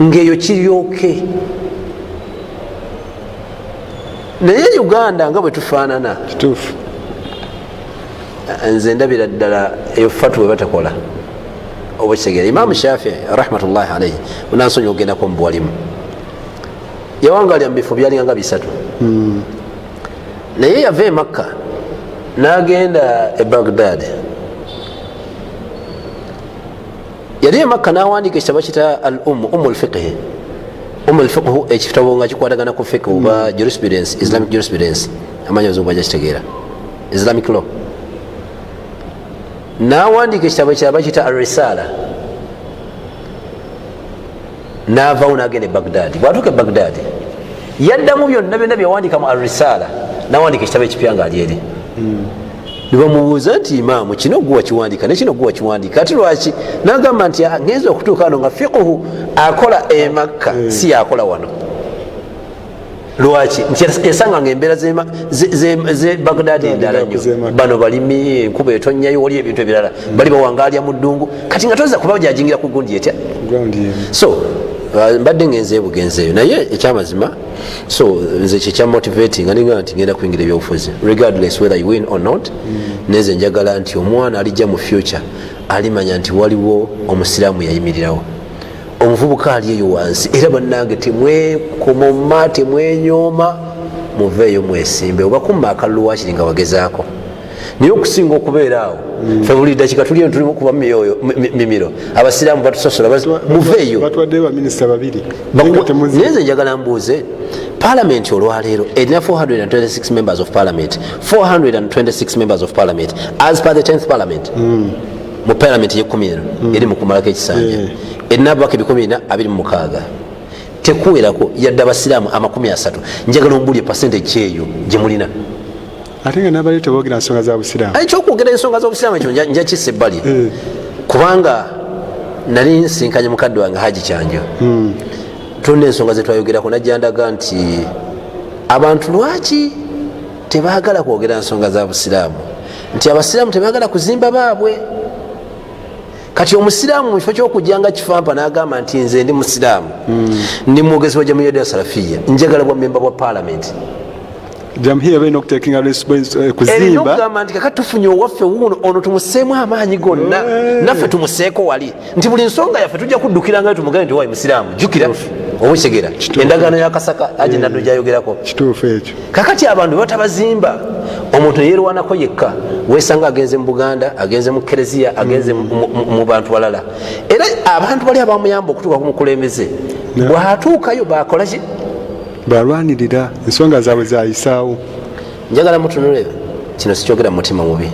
ng'eyo kiryoke naye Uganda nga bwe tufaanana kituufu. nze ndabira ddala eyo fatwa batakola oba kitegeera. Imaamu Shafii rahmatullahi alayhi munansonyi ogendako mu bwalimu yawangalya mu bifo byalinga nga 3 naye yava e Makka n'agenda e Baghdad. Yali e Makka n'awandiika ekitabo kita al ummul fiqhi ekitabo nga kikwatagana ku fiqh oba jurisprudence, Islamic jurisprudence, amanyi abazungu bajja kitegeera, Islamic law. N'awandiika ekitabo kyaba kita al-Risala n'avaawo n'agenda e Baghdad. Bw'atuuka e Baghdad yaddamu byonna byawandiika mu al-Risala n'awandiika ekitabo ekipya ng'ali eri. Ne bamubuuza nti imaamu kino gwe wakiwandiika ne kino gwe wakiwandiika ate lwaki? N'agamba nti ngenza okutuuka wano nga fiqhu akola e Makka si yakola wano. Lwaki? Nti yasanganga embeera ze Baghdad endala nnyo. Bano balimi, enkuba etonnyayo, wali ebintu ebirala bali bawangalya mu ddungu kati nga toza kuba gyajingira ku gundi etya. So mbadde ngenze ebugenzeeyo naye ekyamazima so nze kyekya motivating aninga nti ngenda kuyingira ebyobufuzi regardless whether you win or not. Neze njagala nti omwana alijja mu future alimanya nti waliwo omusiraamu yayimirirawo, omuvubuka ali eyo wansi era bannange temwekomoma temwenyooma muveeyo mwesimbe oba kumma akalulu wakiri nga wagezaako naye okusinga okubeera awo fe buli dakiika tuliyo tulimu kuba mimiro abasiraamu batusosola muveeyo batwadde baminisita babiri naye nze njagala mbuuze palamenti olwaleero erina 426 members of parliament 426 members of parliament as per the 10th parliament mu palamenti ye10 eno eri mukumalako ekisanja erina ababaka 226 tekuwerako yadde abasiraamu 30 njagala ombulye percentage kyeyo gyemulina ate nga nabali tebogera nsonga za busiraamu ekyokwogera ensonga z'obusiraamu ekyo njakissa ebbali kubanga nali nsinkanye mukadde wange haji kyanjo tulina ensonga zetwayogerako najja ndaga nti abantu lwaki tebaagala kwogera nsonga za busiraamu nti abasiraamu tebaagala kuzimba baabwe kati omusiraamu mukifo kyokujjanga kifampa n'agamba nti nze ndi musiraamu ndi mwogezi wa jamhuriya ya salafiya njagala bwa memba bwa palamenti jamhuriya balina okutekinga kuzimba okugamba nti kakati tufunye owaffe wuuno ono tumuseemu amaanyi gonna naffe tumuseeko wali nti buli nsonga yaffe tujja kuddukirangayo tumugabe nti wayi musiraamu jjukira oba okitegeera endagaano yakasaka aje naddo gyayogerako kituufu ekyo kakati abantu batabazimba omuntu yeerwanako yekka wesanga agenze mu buganda agenze mu kereziya agenze mu bantu balala era abantu bali abamuyamba okutuuka ku mukulembeze bwatuukayo bakolaki balwanirira ensonga zaabwe zayisaawo njagala mutunule kino sikyogera mutima mubi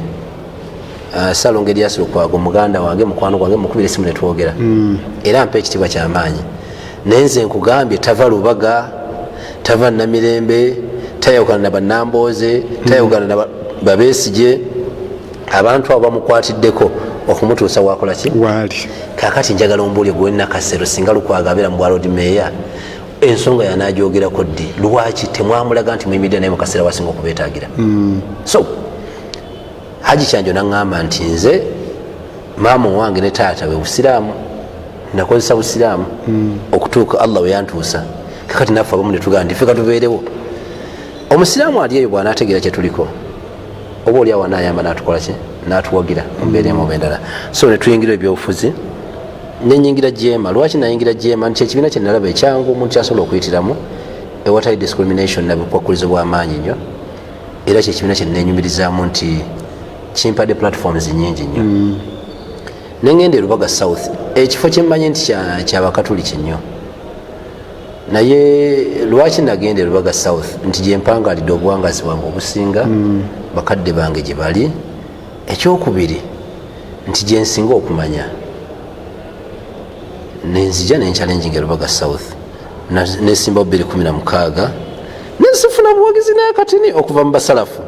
salonga Erias Lukwago muganda wange mukwano gwange mukubira esimu netwogera era mpa ekitiibwa kyamaanyi naye nze nkugambye tava Lubaga tava Namirembe tayawukana na bannambooze tayawukana na Babesigye abantu abo bamukwatiddeko okumutuusa wakolaki waali kakati njagala ombulye gwe Nakasero singa Lukwago abeera mu bwalodi meeya ensonga yanagyogerako ddi lwaki temwamulaga nti muyimiddira naye mukaseera wasinga okubeetaagira so Haji Kyanjo naŋŋamba nti nze maama wange ne taata we busiraamu nakozesa busiraamu okutuuka Allah we yantuusa kakati naffe abamu ne tugamba nti ffe katubeerewo omusiraamu ali eyo bw'anaategeera kye tuliko oba oli awo anaayamba n'atukola ki n'atuwagira mu mbeera emu oba endala so ne tuyingira ebyobufuzi nenyingira jema lwaki nayingira jema nti ekibiina kye nalaba ekyangu omuntu kyasobola okuyitiramu ewatali discrimination nabukwakulizo bw'amaanyi nnyo era kyekibiina kye nenyumirizaamu nti kimpadde platforms nyingi nnyo nengenda Lubaga South ekifo kyemmanyi nti kyabakatuliki nnyo naye lwaki nagenda Lubaga South nti gyempangalidde obuwangazi bwange obusinga bakadde bange gye bali ekyokubiri nti gyensinga okumanya nenzija nenchallenging Lubaga South nesimba 2016 nensifuna buwagizi n'akatini okuva mu basalafu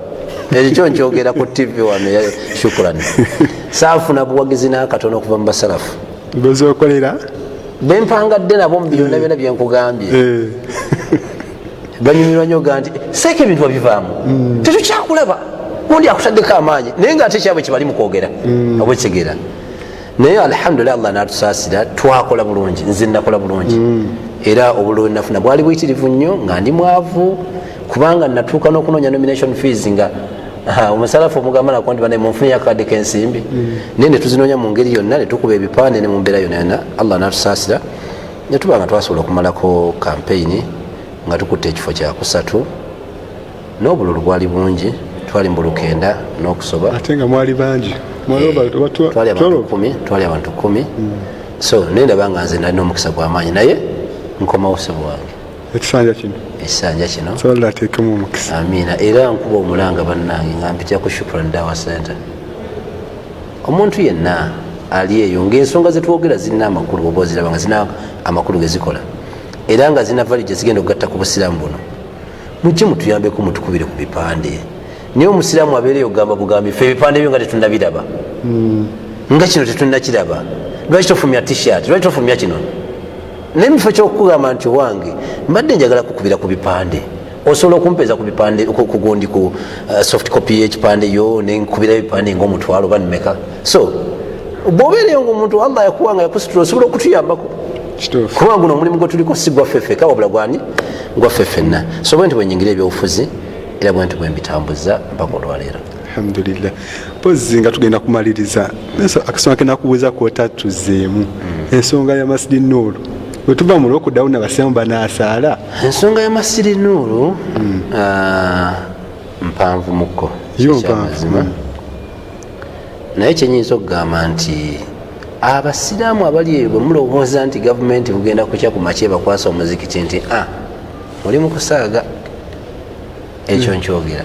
ekyo nkyogera ku TV wano ya shukrani saafuna buwagizi n'akatono okuva mu basalafu bezokolera bempangadde nabo mu byonna byonna byenkugambye banyumirwa nnyo ga nti seeka ebintu babivaamu tetukyakulaba gundi akutaddeko amaanyi naye ngaate kyabwe kyebali mu kwogera oba ekitegeera naye alhamdulillah Allah natusaasira twakola bulungi nze nakola bulungi era obulungi nafuna bwali buyitirivu nnyo nga ndi mwavu kubanga natuuka n'okunoonya nomination fees nga omusalafu omugamba nako nti bane munfunye akadde k'ensimbi naye ne tuzinoonya mu ngeri yonna ne tukuba ebipande ne mu mbeera yonna yonna Allah natusaasira ne tuba nga twasobola okumalako campaign nga tukutte ekifo kyakusatu n'obululu bwali bungi twali mu lukenda n'okusoba ate nga mwali bangi twali abantu 10 so nendaba nga nze nalina omukisa gw'amaanyi naye nkomawo ssebo wange ekisanja kino ateekemu omukisa amiina era nkuba omulanga bannange nga mpitya ku Shukran Dawa Center omuntu yenna ali eyo ng'ensonga zetwogera zirina amakulu oba oziraba nga zirina amakulu gezikola era nga zirina vali gye zigenda okugatta ku busiraamu buno mujje mutuyambeko mutukubire ku bipande niyo omusiraamu abeereyo ogamba bugambi ffe ebipande byo nga tetunnabiraba nga kino tetunnakiraba lwaki tofumya t-shirt lwaki tofumya kino naye mufo kyokugamba nti owange mbadde njagala kukubira ku bipande osobola okumpeeza ku bipande kugundi ku soft copy y'ekipande yo nenkubira ebipande ngaomutwalo oba nimeka so bw'obeereyo ngaomuntu Allah yakuwanga yakusitula osobola okutuyambako kubanga guno omulimu gwe tuliko si gwaffeffeka wabula gwani gwaffe ffenna so bwe nti bwenyingira ebyobufuzi era bwe nti bwe mbitambuza mpaka olwaleero alhamdulillah pozi nga tugenda kumaliriza akasonga kenakubuuza kwota tuzeemu ensonga ya Masjid Noor bwe tuva mu lwokuddawo nabasiramu banaasaala ensonga ya masiri nuuru mpanvu mukko kyamazima naye kyenyinza okugamba nti abasiraamu abali eyo bwe mulowooza nti gavumenti bugenda kukya ku makye bakwasa omuzikiti nti muli mu kusaaga ekyo nkyogera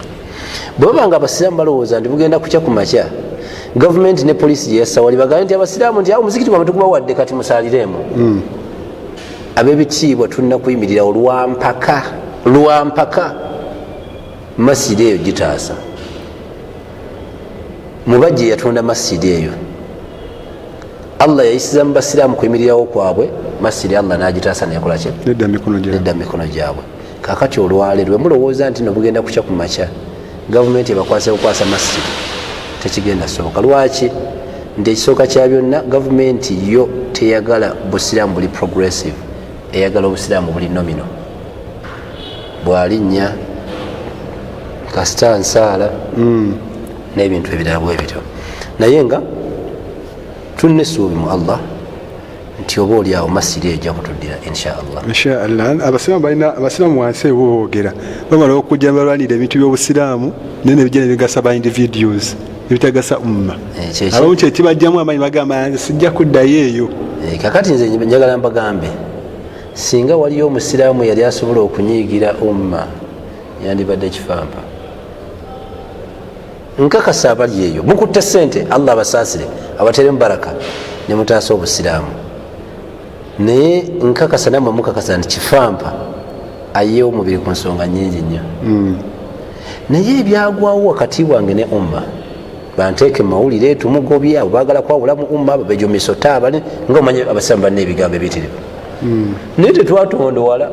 bwe babanga abasiraamu balowooza nti bugenda kukya ku makya gavumenti ne poliisi gyeyasawali bagambe nti abasiraamu nti omuzikiti gwamwe tugubawadde kati musaaliremu ab'ebitiibwa tulina kuyimirira lwampaka masiri eyo gitaasa mubajje yatunda masiri eyo Allah yayisiza mu basiraamu kuyimirirawo kwabwe masiri Allah n'agitaasa neyakolaki nedda mikono gyabwe kakati olwaleero bwe mulowooza nti nobugenda kukya ku makya gavumenti ebakwase bukwasa masiri tekigenda soboka lwaki nti ekisooka kya byonna gavumenti yo teyagala busiraamu buli progressive eyagala obusiraamu buli nomino bwalinnya kasita nsaala n'ebintu ebirala bwe bityo naye nga tulina essuubi mu Allah nti oba oli awo masiri ejja kutuddira inshaallah abasiraamu wansi ewo boogera bamala okujja balwanira ebintu by'obusiraamu naye nebigenda bigasa ba individuals ebitagasa umma abamu kyekibajjamu amaanyi bagamba nze sijja kuddayo eyo kakati nze njagala mbagambe singa waliyo omusiraamu yali asobola okunyiigira umma yandibadde kifampa nkakasa abali eyo mukutte sente Allah abasaasire abateremu baraka ne mutaasa obusiraamu naye nkakasa namwe mukakasa nti kifampa ayeewo omubiri ku nsonga nyingi nnyo naye ebyagwawo wakati wange ne umma banteeke mawulire tumugobye abo baagala kwawula mu umma babejomiso taabale nga omanye abasiraamu balina ebigambo ebiyitirivu naye tetwatondowala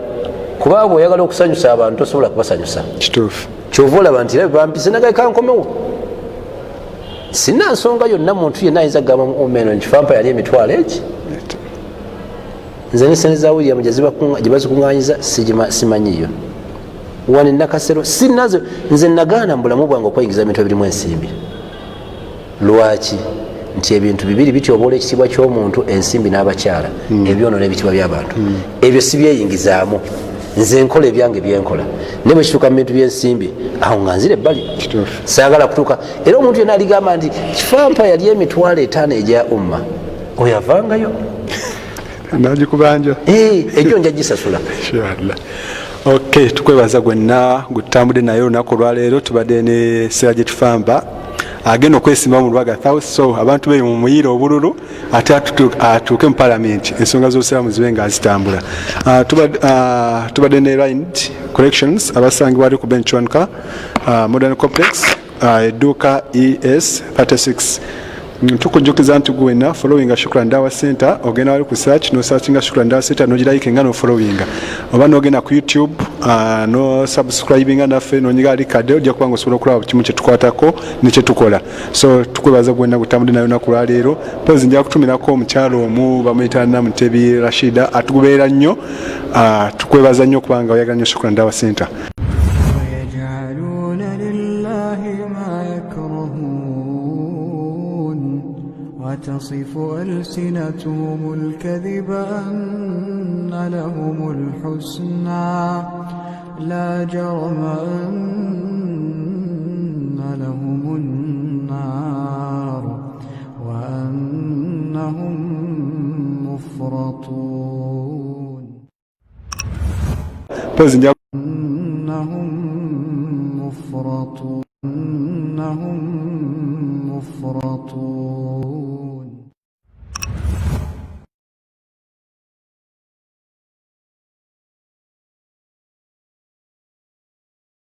kuba bwe oyagala okusanyusa abantu tosobola kubasanyusa kituufu kyova olaba nti bampise nagaika nkomewo sina nsonga yonna muntu yenna ayinza kugamba eno nkifampa yali emitwalo eki nze ne sente za William gye bazikuŋŋanyiza simanyiyo wano nakasero sinazo nze nagaana mu bulamu bwange okweyingiza ebintu ebirimu ensimbi lwaki nti ebintu bibiri bityoboola ekitiibwa ky'omuntu ensimbi n'abakyala ebyonoona ebitiibwa by'abantu ebyo sibyeyingizaamu nze nkola ebyange byenkola naye bwe kituuka mu bintu by'ensimbi awo nga nzira ebbali saagala kutuuka era omuntu yenna aligamba nti kifampa yali emitwalo 5 egya umma oyo avangayo nagikubanja egyo nja gisasula ok tukwebaza gwenna gutambudde naye olunaku olwaleero tubadde ne Siraje Tufamba agenda okwesimba mu Lwaga South so abantu bali mu muyiro obululu ate atuuke mu palamenti ensonga z'obusiraamu zibe nga zitambula tubadde ne Rind Corrections abasangibwa ali ku Benchwanka Modern Complex edduuka ES 36 tukujjukiza nti gwena following Shukran Dawa Center ogenda wali ku search no searchinga Shukran Dawa Center no like nga no following oba nogenda ku YouTube no subscribing naffe no nyiga ali kade ojja kubanga osobola okulaba kimu kye tukwatako ne kye tukola so tukwebaza gwena gutambudde nayo nakulwa leero pozi nja kutumirako omukyalo omu bamuyita Namutebi Rashida atugubeera nnyo tukwebaza nnyo kubanga oyagala nnyo Shukran Dawa Center. وتصف ألسنتهم الكذب أن لهم الحسنى لا جرم أن لهم النار وأنهم مفرطون أنهم مفرطون